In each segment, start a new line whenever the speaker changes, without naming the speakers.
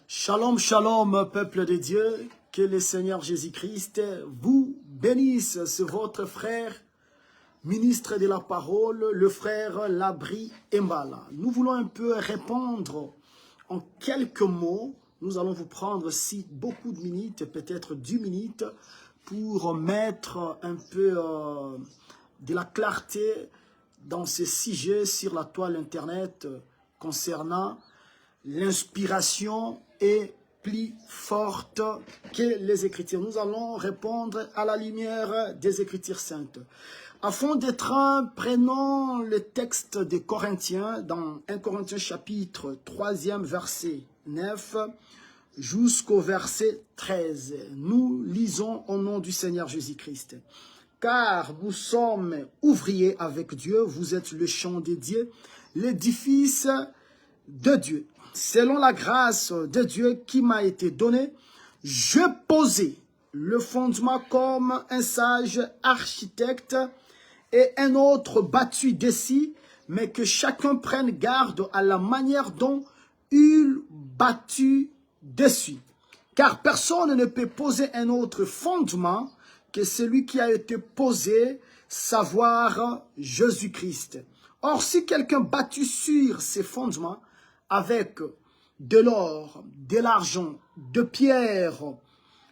Shalom, shalom, peuple de Dieu, que le Seigneur Jésus-Christ vous bénisse. C'est votre frère, ministre de la parole, le frère Labri Mbala. Nous voulons un peu répondre en quelques mots. Nous allons vous prendre beaucoup de minutes, peut-être 10 minutes, pour mettre un peu de la clarté dans ce sujet sur la toile internet concernant l'inspiration est plus forte que les Écritures. Nous allons répondre à la lumière des Écritures saintes. À fond d'être, prenons le texte des Corinthiens, dans 1 Corinthiens chapitre 3e verset 9 jusqu'au verset 13. Nous lisons au nom du Seigneur Jésus-Christ. Car nous sommes ouvriers avec Dieu, vous êtes le champ de Dieu, l'édifice de Dieu. Selon la grâce de Dieu qui m'a été donnée, je posais le fondement comme un sage architecte et un autre battu dessus, mais que chacun prenne garde à la manière dont il battu dessus. Car personne ne peut poser un autre fondement que celui qui a été posé, savoir Jésus-Christ. Or, si quelqu'un battu sur ces fondements, avec de l'or, de l'argent, de pierres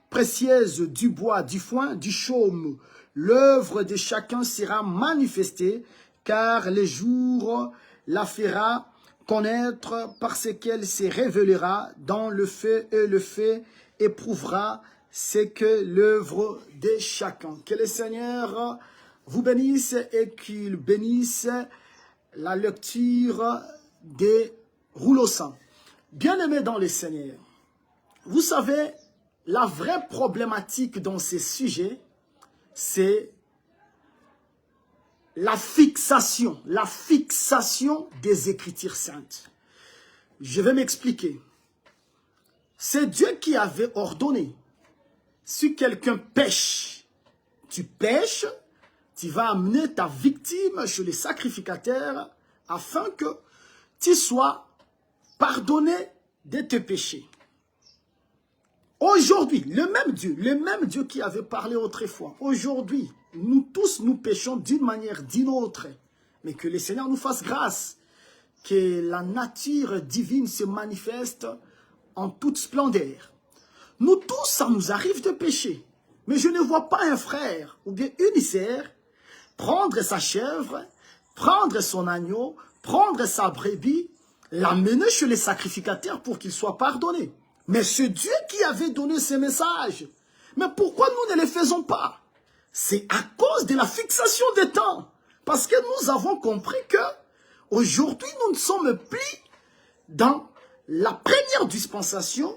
précieuses, du bois, du foin, du chaume, l'œuvre de chacun sera manifestée, car les jours la fera connaître parce qu'elle se révélera dans le feu, et le feu éprouvera ce que l'œuvre de chacun. Que le Seigneur vous bénisse et qu'il bénisse la lecture des rouleaux sang. Bien-aimés dans le Seigneur, vous savez, la vraie problématique dans ces sujets, c'est la fixation des Écritures saintes. Je vais m'expliquer. C'est Dieu qui avait ordonné. Si quelqu'un pêche, tu pêches, tu vas amener ta victime chez les sacrificateurs afin que tu sois pardonné de tes péchés. Aujourd'hui, le même Dieu qui avait parlé autrefois, aujourd'hui, nous tous nous péchons d'une manière d'une autre, mais que le Seigneur nous fasse grâce, que la nature divine se manifeste en toute splendeur. Nous tous, ça nous arrive de pécher, mais je ne vois pas un frère ou bien une sœur prendre sa chèvre, prendre son agneau, prendre sa brebis, l'amener chez les sacrificateurs pour qu'il soit pardonné. Mais c'est Dieu qui avait donné ce message. Mais pourquoi nous ne le faisons pas? C'est à cause de la fixation des temps. Parce que nous avons compris que aujourd'hui nous ne sommes plus dans la première dispensation,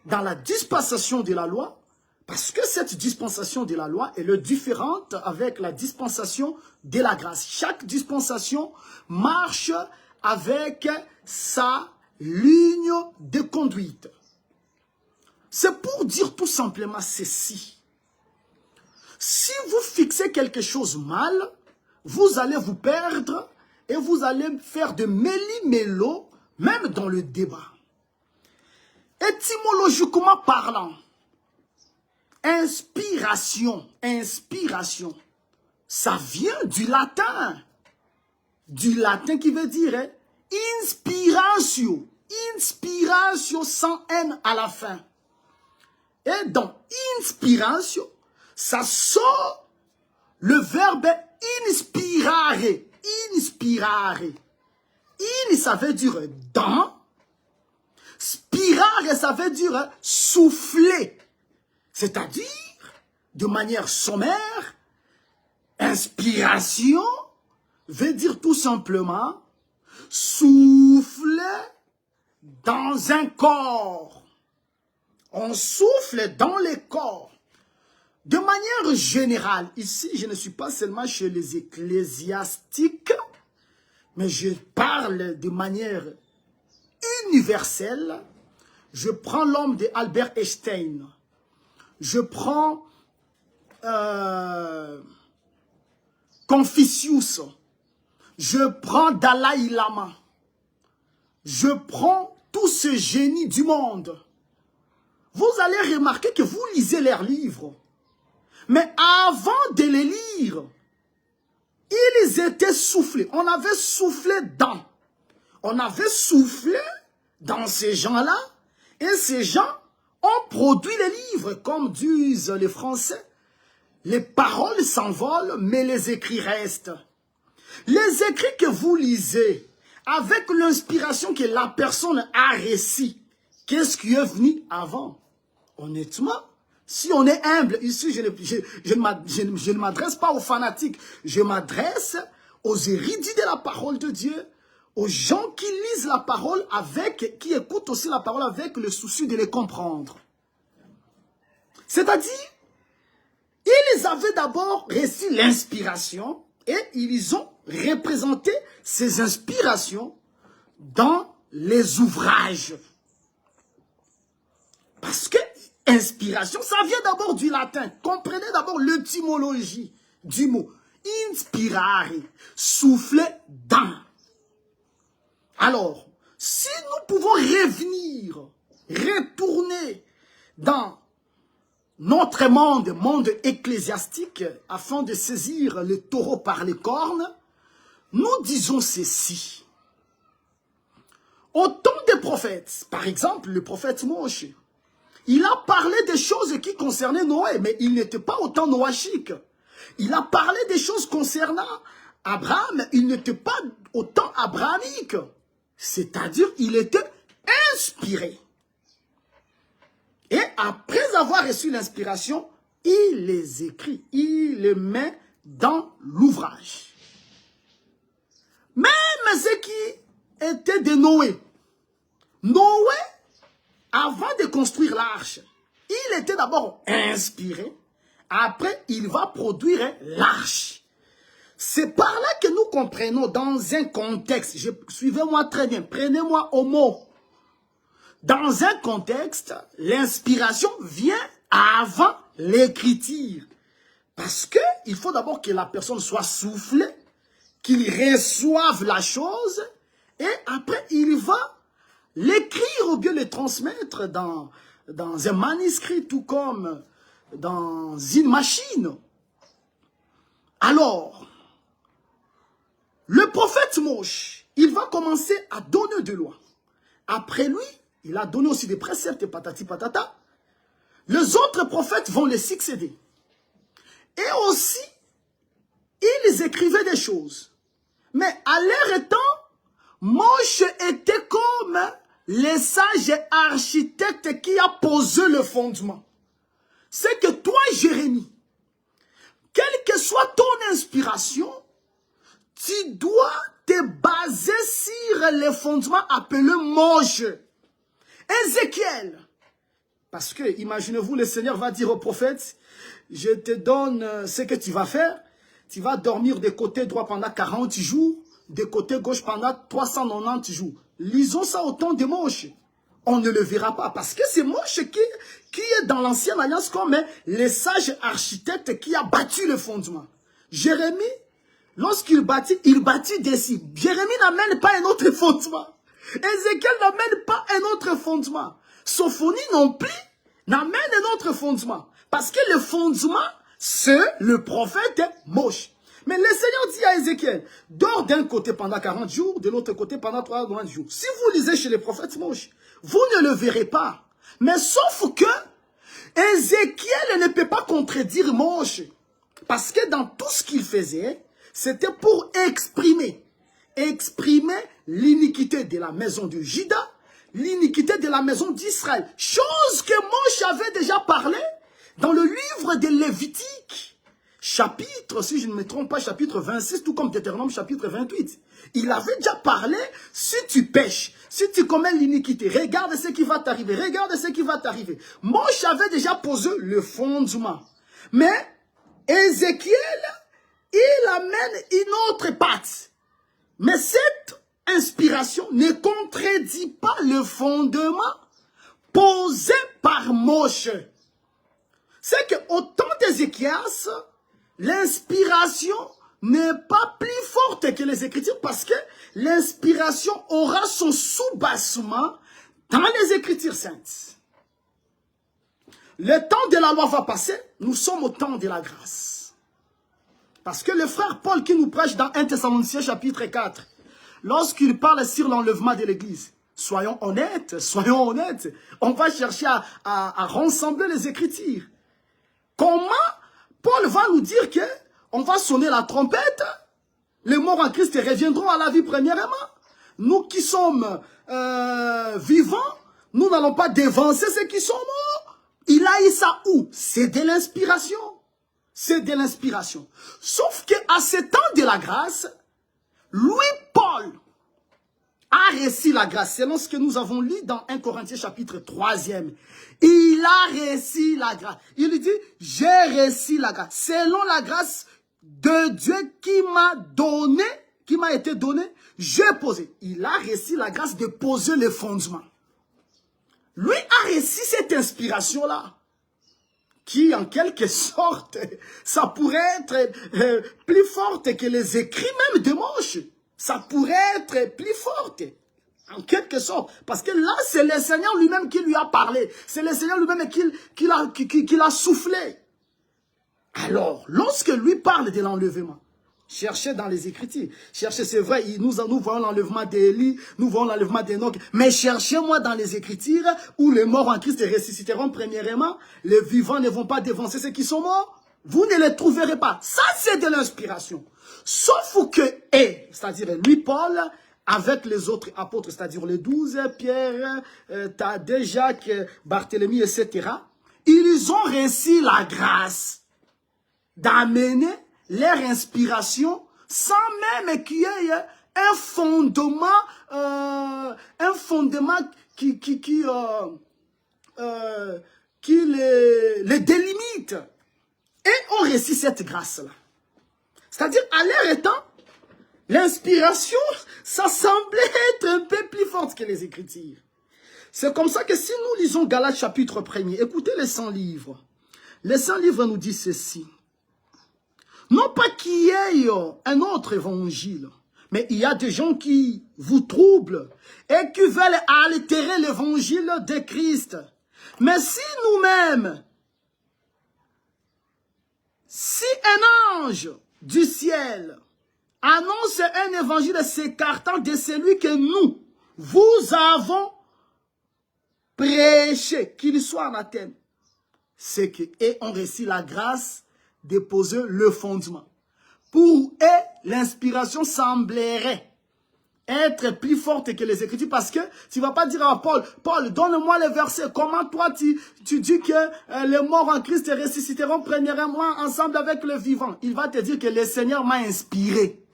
dans la dispensation de la loi, parce que cette dispensation de la loi est différente avec la dispensation de la grâce. Chaque dispensation marche avec sa ligne de conduite. C'est pour dire tout simplement ceci. Si vous fixez quelque chose mal, vous allez vous perdre et vous allez faire de méli-mélo, même dans le débat. Étymologiquement parlant, inspiration, ça vient du latin qui veut dire inspiration sans N à la fin. Et dans inspiration, ça sort le verbe inspirare. In, ça veut dire dans. Spirare, ça veut dire souffler. C'est-à-dire, de manière sommaire, inspiration veut dire tout simplement souffler dans un corps. On souffle dans les corps. De manière générale, ici, je ne suis pas seulement chez les ecclésiastiques, mais je parle de manière universelle. Je prends l'homme de Albert Einstein. Je prends Confucius. Je prends Dalai Lama. Je prends tous ces génies du monde. vous allez remarquer que vous lisez leurs livres. Mais avant de les lire, ils étaient soufflés. On avait soufflé dans. On avait soufflé dans ces gens-là. Et ces gens ont produit les livres, comme disent les Français. Les paroles s'envolent, mais les écrits restent. Les écrits que vous lisez, avec l'inspiration que la personne a reçue, qu'est-ce qui est venu avant? Honnêtement, si on est humble, ici, je ne m'adresse pas aux fanatiques, je m'adresse aux érudits de la parole de Dieu, aux gens qui lisent la parole qui écoutent aussi la parole avec le souci de les comprendre. C'est-à-dire, ils avaient d'abord reçu l'inspiration et ils ont représenté ces inspirations dans les ouvrages. Parce que inspiration, ça vient d'abord du latin. Comprenez d'abord l'étymologie du mot. Inspirare, souffler dans. Alors, si nous pouvons revenir, retourner dans notre monde ecclésiastique, afin de saisir le taureau par les cornes, nous disons ceci. Au temps des prophètes, par exemple, le prophète Moïse, il a parlé des choses qui concernaient Noé, mais il n'était pas autant noachique. Il a parlé des choses concernant Abraham, il n'était pas autant abrahamique. C'est-à-dire, il était inspiré. Et après avoir reçu l'inspiration, il les écrit, il les met dans l'ouvrage. Même ce qui était de Noé. Noé, avant de construire l'arche, il était d'abord inspiré. Après, il va produire l'arche. C'est par là que nous comprenons dans un contexte. Suivez-moi très bien, prenez-moi au mot. Dans un contexte, l'inspiration vient avant l'écriture. Parce qu'il faut d'abord que la personne soit soufflée, qu'il reçoive la chose, et après il va l'écrire ou bien le transmettre dans un manuscrit, tout comme dans une machine. Alors, le prophète Moïse, il va commencer à donner des lois. Après lui, il a donné aussi des préceptes, patati patata. Les autres prophètes vont les succéder. Et aussi, ils écrivaient des choses. Mais à leur temps, Moïse était comme les sages architectes qui a posé le fondement. C'est que toi, Jérémie, quelle que soit ton inspiration, tu dois te baser sur les fondements appelés Moïse. Ézéchiel. Parce que, imaginez-vous, le Seigneur va dire au prophète, je te donne ce que tu vas faire. Tu vas dormir de côté droit pendant 40 jours, de côté gauche pendant 390 jours. Lisons ça au temps de Moïse. On ne le verra pas parce que c'est Moïse qui est dans l'ancienne alliance comme les sages architectes qui a bâti le fondement. Jérémie, lorsqu'il bâtit d'ici. Jérémie n'amène pas un autre fondement. Ézéchiel n'amène pas un autre fondement. Sophonie non plus n'amène un autre fondement. Parce que le fondement, c'est le prophète Moïse. Mais le Seigneur dit à Ézéchiel, dors d'un côté pendant 40 jours, de l'autre côté pendant 3 jours. Si vous lisez chez les prophètes Moïse, vous ne le verrez pas. Mais sauf que Ézéchiel ne peut pas contredire Moïse. Parce que dans tout ce qu'il faisait, c'était pour exprimer l'iniquité de la maison de Juda, l'iniquité de la maison d'Israël. Chose que Moïse avait déjà parlé dans le livre de Lévitique. Chapitre, si je ne me trompe pas, chapitre 26, tout comme Deutéronome, chapitre 28. Il avait déjà parlé, si tu pêches, si tu commets l'iniquité, regarde ce qui va t'arriver, regarde ce qui va t'arriver. Moïse avait déjà posé le fondement. Mais Ézéchiel, il amène une autre patte. Mais cette inspiration ne contredit pas le fondement posé par Moïse. C'est qu'au temps d'Ézéchias, l'inspiration n'est pas plus forte que les Écritures parce que l'inspiration aura son soubassement dans les Écritures saintes. le temps de la loi va passer, nous sommes au temps de la grâce. Parce que le frère Paul qui nous prêche dans 1 Thessaloniciens chapitre 4, lorsqu'il parle sur l'enlèvement de l'église, soyons honnêtes, on va chercher à rassembler les Écritures. Comment Paul va nous dire que on va sonner la trompette, les morts en Christ reviendront à la vie premièrement. Nous qui sommes vivants, nous n'allons pas dévancer ceux qui sont morts. Il a eu ça où? C'est de l'inspiration. C'est de l'inspiration. Sauf qu'à ce temps de la grâce, lui, Paul, a reçu la grâce. Selon ce que nous avons lu dans 1 Corinthiens chapitre 3e. Il a reçu la grâce. Il dit, j'ai reçu la grâce. Selon la grâce de Dieu qui m'a donné, qui m'a été donnée, j'ai posé. Il a reçu la grâce de poser les fondements. Lui a reçu cette inspiration-là. Qui, en quelque sorte, ça pourrait être plus forte que les écrits même de Moïse. Ça pourrait être plus forte, en quelque sorte. Parce que là, c'est le Seigneur lui-même qui lui a parlé. C'est le Seigneur lui-même qui l'a soufflé. Alors, lorsque lui parle de l'enlèvement, cherchez dans les Écritures. Cherchez, c'est vrai, nous voyons l'enlèvement d'Élie, nous voyons l'enlèvement d'Enoch. Mais cherchez-moi dans les Écritures où les morts en Christ ressusciteront premièrement. Les vivants ne vont pas dévancer ceux qui sont morts. Vous ne les trouverez pas. Ça, c'est de l'inspiration. Sauf que, c'est-à-dire lui, Paul, avec les autres apôtres, c'est-à-dire les 12, Pierre, Thaddée, Jacques, Barthélemy, etc., ils ont reçu la grâce d'amener leur inspiration sans même qu'il y ait un fondement qui les délimite. Et on reçut cette grâce-là. C'est-à-dire, à leur étant, l'inspiration, ça semblait être un peu plus forte que les Écritures. C'est comme ça que si nous lisons Galates chapitre 1er, écoutez les 100 livres. Les 100 livres nous disent ceci. Non pas qu'il y ait un autre évangile, mais il y a des gens qui vous troublent et qui veulent altérer l'évangile de Christ. Mais si nous-mêmes, si un ange du ciel annonce un évangile s'écartant de celui que nous, vous avons prêché, qu'il soit anathème, c'est que, et on reçut la grâce de poser le fondement. Pour eux, l'inspiration semblerait être plus forte que les Écritures parce que tu ne vas pas dire à Paul, Paul, donne-moi les versets. Comment toi tu dis que les morts en Christ ressusciteront premièrement ensemble avec le vivant? Il va te dire que le Seigneur m'a inspiré.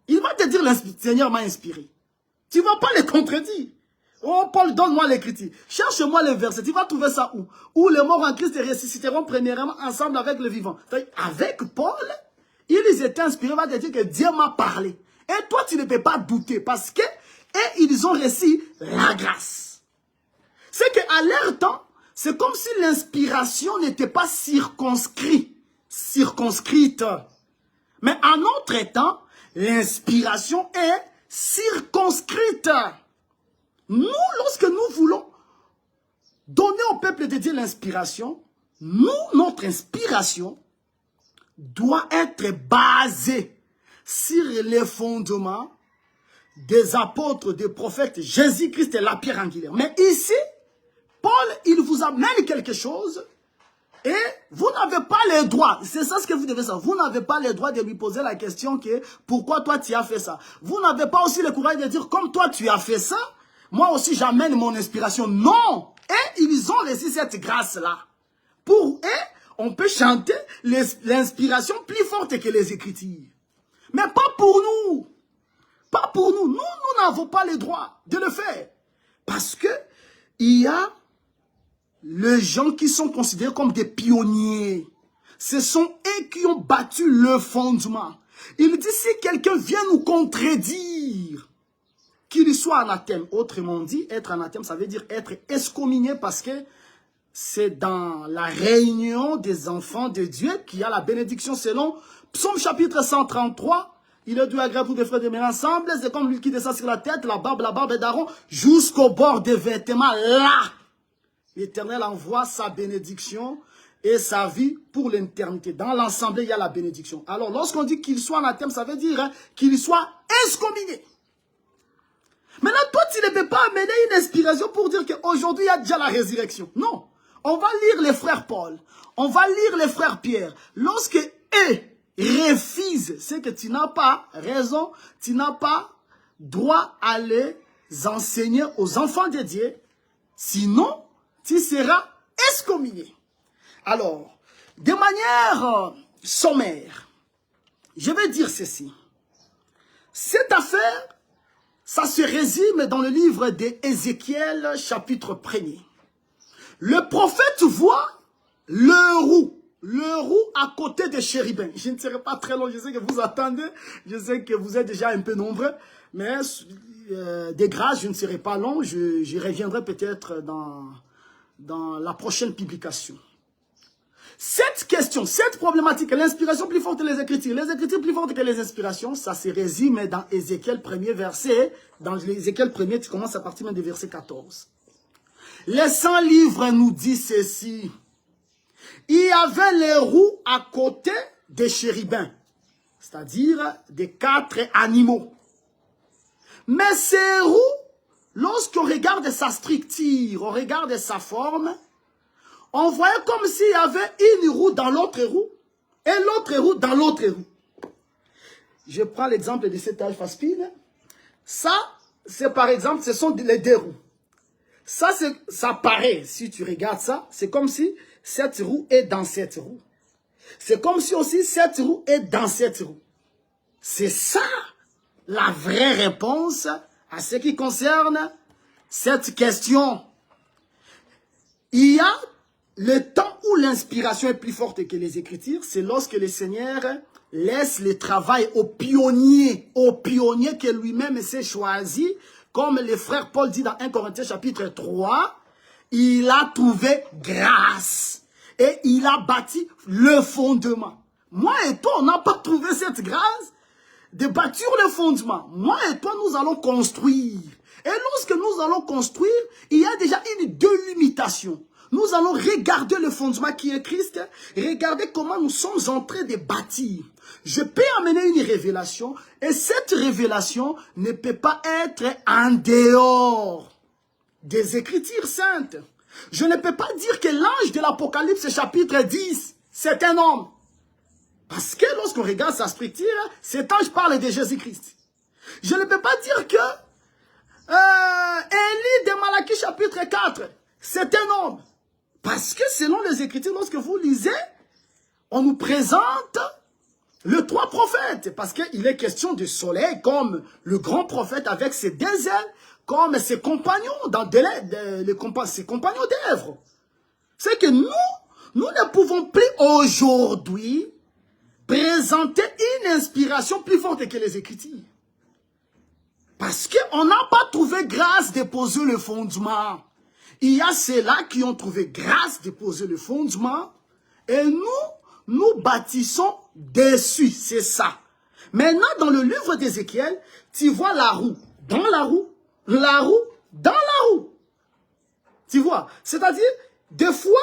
Il va te dire le Seigneur m'a inspiré. Tu ne vas pas les contredire. Oh Paul, donne-moi l'écriture. Cherche-moi les versets. Tu vas trouver ça où? Où les morts en Christ ressusciteront premièrement ensemble avec le vivant. Avec Paul, ils étaient inspirés. Il va te dire que Dieu m'a parlé. Et toi, tu ne peux pas douter parce que ils ont reçu la grâce. C'est qu'à leur temps, c'est comme si l'inspiration n'était pas circonscrite. Mais à notre temps, l'inspiration est circonscrite. Nous, lorsque nous voulons donner au peuple de Dieu l'inspiration, notre inspiration doit être basée sur les fondements des apôtres, des prophètes, Jésus-Christ et la pierre angulaire. Mais ici, Paul, il vous amène quelque chose et vous n'avez pas le droit, c'est ça ce que vous devez savoir, vous n'avez pas le droit de lui poser la question que pourquoi toi tu as fait ça. Vous n'avez pas aussi le courage de dire comme toi tu as fait ça, moi aussi j'amène mon inspiration. Non! Et ils ont laissé cette grâce-là. Pour eux, on peut chanter l'inspiration plus forte que les Écritures. Mais pas pour nous. Pas pour nous. Nous n'avons pas le droit de le faire. Parce que il y a les gens qui sont considérés comme des pionniers. Ce sont eux qui ont battu le fondement. Il dit si quelqu'un vient nous contredire, qu'il soit anathème. Autrement dit, être anathème, ça veut dire être excommunié parce que c'est dans la réunion des enfants de Dieu qu'il y a la bénédiction selon Psaume chapitre 133. Il est doux agréable pour des frères de mêler ensemble. C'est comme l'huile qui descend sur la tête, la barbe d'Aaron, jusqu'au bord des vêtements. Là, l'Éternel envoie sa bénédiction et sa vie pour l'éternité. Dans l'assemblée, il y a la bénédiction. Alors, lorsqu'on dit qu'il soit anathème, ça veut dire qu'il soit excommunié. Maintenant, toi, tu ne peux pas amener une inspiration pour dire qu'aujourd'hui, il y a déjà la résurrection. Non. On va lire les frères Paul. On va lire les frères Pierre. Lorsque eux refusent, c'est que tu n'as pas raison, tu n'as pas droit à les enseigner aux enfants de Dieu. Sinon, tu seras excommunié. Alors, de manière sommaire, je vais dire ceci. Cette affaire, ça se résume dans le livre d'Ézéchiel, chapitre 1er. Le prophète voit le roux à côté des chérubins. Je ne serai pas très long, je sais que vous attendez, je sais que vous êtes déjà un peu nombreux, mais de grâce, je ne serai pas long, je reviendrai peut-être dans la prochaine publication. Cette question, cette problématique, l'inspiration plus forte que les Écritures plus fortes que les inspirations, ça se résume dans Ézéchiel 1er verset, dans Ézéchiel 1er, tu commences à partir du verset 14. Les 100 livres nous disent ceci. Il y avait les roues à côté des chérubins, c'est-à-dire des 4 animaux. Mais ces roues, lorsqu'on regarde sa structure, on regarde sa forme, on voyait comme s'il y avait une roue dans l'autre roue et l'autre roue dans l'autre roue. Je prends l'exemple de cette alpha spin. Ça, c'est par exemple, ce sont les 2 roues. Ça paraît, si tu regardes ça, c'est comme si cette roue est dans cette roue. C'est comme si aussi cette roue est dans cette roue. C'est ça la vraie réponse à ce qui concerne cette question. Il y a le temps où l'inspiration est plus forte que les Écritures, c'est lorsque le Seigneur laisse le travail au pionnier que lui-même s'est choisi, comme le frère Paul dit dans 1 Corinthiens chapitre 3, il a trouvé grâce et il a bâti le fondement. Moi et toi, on n'a pas trouvé cette grâce de bâtir le fondement. Moi et toi, nous allons construire. Et lorsque nous allons construire, il y a déjà une délimitation. Nous allons regarder le fondement qui est Christ, regarder comment nous sommes en train de bâtir. Je peux amener une révélation et cette révélation ne peut pas être en dehors des Écritures saintes. Je ne peux pas dire que l'ange de l'Apocalypse chapitre 10, c'est un homme. Parce que lorsqu'on regarde sa structure, cet ange parle de Jésus-Christ. Je ne peux pas dire que Élie de Malachie chapitre 4, c'est un homme. Parce que selon les Écritures, lorsque vous lisez, on nous présente les 3 prophètes. Parce qu'il est question du soleil comme le grand prophète avec ses 2 ailes, comme ses compagnons, ses compagnons d'œuvre. C'est que nous ne pouvons plus aujourd'hui présenter une inspiration plus forte que les Écritures. Parce qu'on n'a pas trouvé grâce de poser le fondement. Il y a ceux-là qui ont trouvé grâce de poser le fondement et nous bâtissons dessus, c'est ça. Maintenant, dans le livre d'Ézéchiel, tu vois la roue dans la roue, la roue dans la roue. Tu vois, c'est-à-dire, des fois,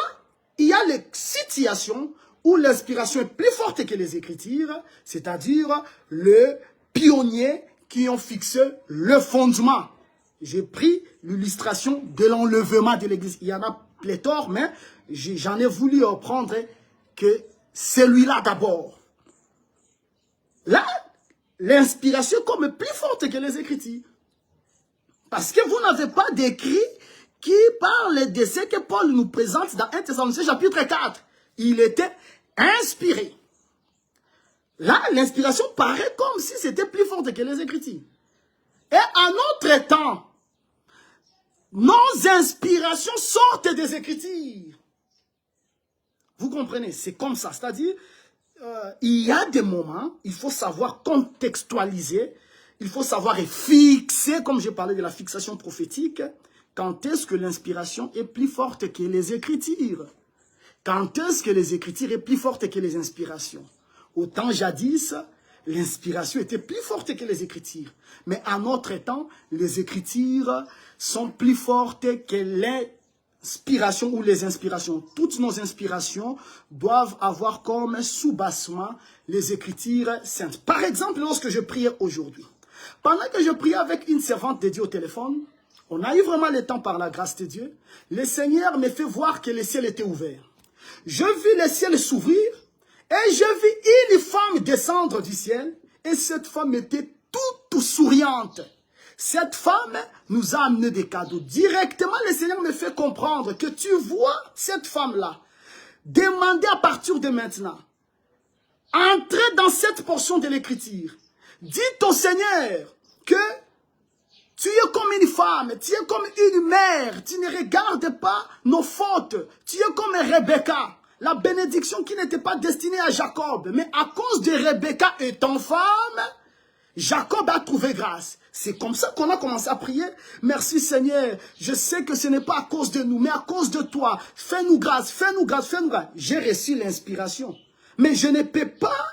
il y a les situations où l'inspiration est plus forte que les Écritures, c'est-à-dire le pionnier qui ont fixé le fondement. J'ai pris l'illustration de l'enlèvement de l'église. Il y en a pléthore, mais j'en ai voulu prendre que celui-là d'abord. Là, l'inspiration comme plus forte que les Écritures. Parce que vous n'avez pas d'écrit qui parle de ce que Paul nous présente dans 1 Thessaloniciens chapitre 4. Il était inspiré. Là, l'inspiration paraît comme si c'était plus forte que les Écritures. Et en notre temps, nos inspirations sortent des Écritures. Vous comprenez? C'est comme ça. C'est-à-dire, il y a des moments, il faut savoir contextualiser, il faut savoir fixer, comme je parlais de la fixation prophétique, quand est-ce que l'inspiration est plus forte que les Écritures? Quand est-ce que les Écritures est plus forte que les inspirations? Au temps jadis, l'inspiration était plus forte que les Écritures. Mais à notre temps, les Écritures sont plus fortes que les inspirations ou les inspirations, toutes nos inspirations doivent avoir comme sous-bassement les Écritures saintes. Par exemple, lorsque je priais aujourd'hui, pendant que je priais avec une servante de Dieu au téléphone, on a eu vraiment le temps par la grâce de Dieu, le Seigneur me fait voir que le ciel était ouvert. Je vis le ciel s'ouvrir et je vis une femme descendre du ciel et cette femme était toute souriante. Cette femme nous a amené des cadeaux. Directement, le Seigneur me fait comprendre que tu vois cette femme-là demander à partir de maintenant, entrer dans cette portion de l'Écriture. Dites au Seigneur que tu es comme une femme, tu es comme une mère, tu ne regardes pas nos fautes. Tu es comme Rebecca, la bénédiction qui n'était pas destinée à Jacob. Mais à cause de Rebecca étant femme, Jacob a trouvé grâce. C'est comme ça qu'on a commencé à prier. Merci Seigneur, je sais que ce n'est pas à cause de nous, mais à cause de toi. Fais-nous grâce, fais-nous grâce, fais-nous grâce. J'ai reçu l'inspiration. Mais je ne peux pas,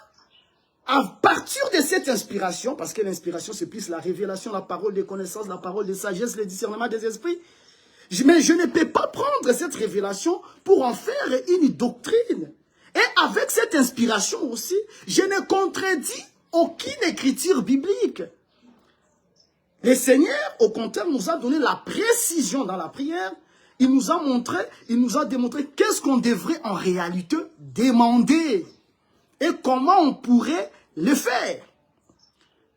à partir de cette inspiration, parce que l'inspiration c'est plus la révélation, la parole de connaissance, la parole de sagesse, le discernement des esprits. Mais je ne peux pas prendre cette révélation pour en faire une doctrine. Et avec cette inspiration aussi, je ne contredis aucune écriture biblique. Le Seigneur, au contraire, nous a donné la précision dans la prière. Il nous a montré, il nous a démontré qu'est-ce qu'on devrait en réalité demander. Et comment on pourrait le faire.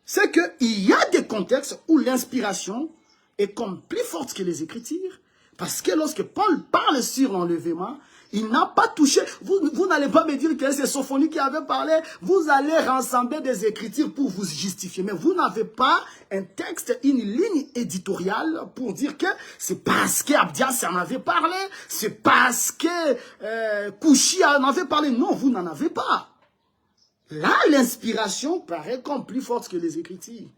C'est qu'il y a des contextes où l'inspiration est comme plus forte que les Écritures. Parce que lorsque Paul parle sur l'enlèvement, il n'a pas touché. Vous n'allez pas me dire que c'est Sophonie qui avait parlé. Vous allez rassembler des Écritures pour vous justifier. Mais vous n'avez pas un texte, une ligne éditoriale pour dire que c'est parce qu'Abdias en avait parlé. C'est parce que Kouchi en avait parlé. Non, vous n'en avez pas. Là, l'inspiration paraît comme plus forte que les Écritures.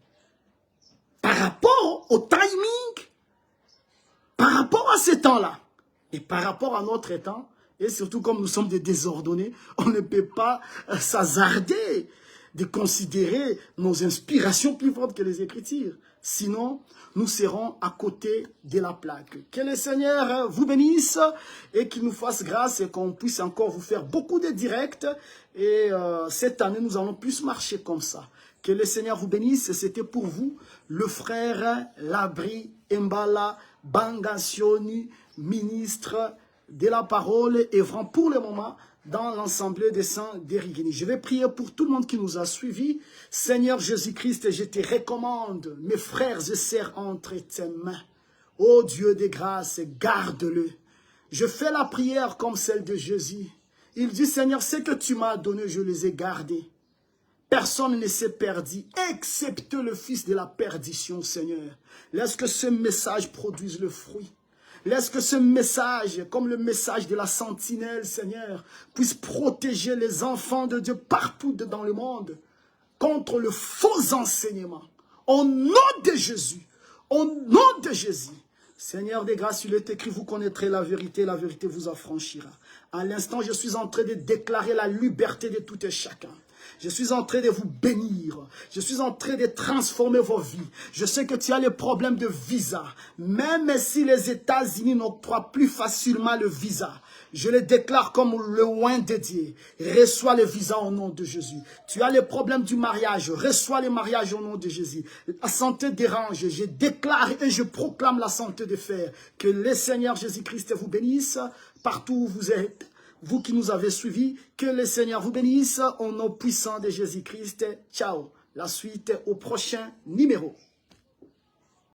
Par rapport au timing, par rapport à ce temps-là, et par rapport à notre temps, et surtout comme nous sommes des désordonnés, on ne peut pas s'hasarder de considérer nos inspirations plus fortes que les Écritures. Sinon, nous serons à côté de la plaque. Que le Seigneur vous bénisse et qu'il nous fasse grâce et qu'on puisse encore vous faire beaucoup de directs. Et cette année, nous allons plus marcher comme ça. Que le Seigneur vous bénisse. C'était pour vous, le frère Labri Mbala Bangassioni, ministre de la parole, œuvrant pour le moment dans l'Assemblée des Saints d'Erigini. Je vais prier pour tout le monde qui nous a suivis. Seigneur Jésus-Christ, je te recommande mes frères et sœurs entre tes mains. Ô Dieu de grâce, garde-le. Je fais la prière comme celle de Jésus. Il dit, Seigneur, ce que tu m'as donné, je les ai gardés. Personne ne s'est perdu, excepté le fils de la perdition, Seigneur. Laisse que ce message produise le fruit. Laisse que ce message, comme le message de la sentinelle, Seigneur, puisse protéger les enfants de Dieu partout dans le monde contre le faux enseignement. Au nom de Jésus, au nom de Jésus. Seigneur des grâces, il est écrit, vous connaîtrez la vérité vous affranchira. À l'instant, je suis en train de déclarer la liberté de tout et chacun. Je suis en train de vous bénir. Je suis en train de transformer vos vies. Je sais que tu as les problèmes de visa. Même si les États-Unis n'octroient plus facilement le visa, je le déclare comme le oint de Dieu. Reçois le visa au nom de Jésus. Tu as les problèmes du mariage. Reçois le mariage au nom de Jésus. La santé dérange. Je déclare et je proclame la santé de fer. Que le Seigneur Jésus-Christ vous bénisse partout où vous êtes. Vous qui nous avez suivis, que le Seigneur vous bénisse au nom puissant de Jésus-Christ. Ciao. La suite au prochain numéro.